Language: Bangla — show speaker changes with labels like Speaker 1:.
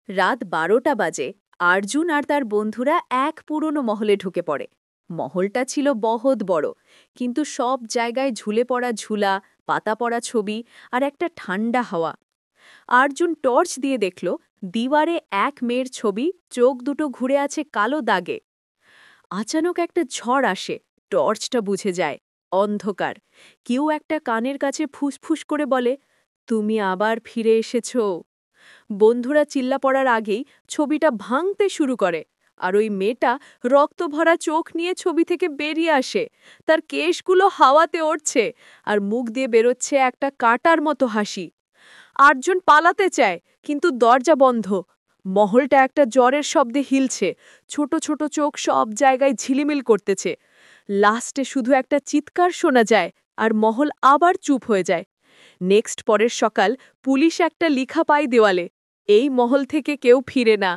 Speaker 1: রাত 12টা বাজে। অর্জুন আর তার বন্ধুরা এক পুরনো মহলে ঢুকে পড়ে। মহলটা ছিল বহুত বড়, কিন্তু সব জায়গায় ঝুলে পড়া ঝুলা, পাতা পড়া ছবি আর একটা ঠান্ডা হাওয়া। অর্জুন টর্চ দিয়ে দেখল দিওয়ারে এক মেয়ের ছবি, চোখ দুটো ঘুরে আছে কালো দাগে। আচানক একটা ঝড় আসে, টর্চটা বুঝে যায়। অন্ধকার। কেউ একটা কানের কাছে ফুসফুস করে বলে, তুমি আবার ফিরে এসেছো। বন্ধুরা চিল্লা পড়ার আগেই ছবিটা ভাঙতে শুরু করে, আর ওই মেয়েটা রক্ত ভরা চোখ নিয়ে ছবি থেকে বেরিয়ে আসে। তার কেশগুলো হাওয়াতে উড়ছে, আর মুখ দিয়ে বেরোচ্ছে একটা কাটার মতো হাসি। আটজন পালাতে চায়, কিন্তু দরজা বন্ধ। মহলটা একটা জ্বরের শব্দে হিলছে, ছোট ছোট চোখ সব জায়গায় ঝিলিমিল করতেছে। লাস্টে শুধু একটা চিৎকার শোনা যায়, আর মহল আবার চুপ হয়ে যায়। পরের সকাল পুলিশ একটা লিখা পায় দেওয়ালে, এই মহল থেকে কেউ ফিরে না।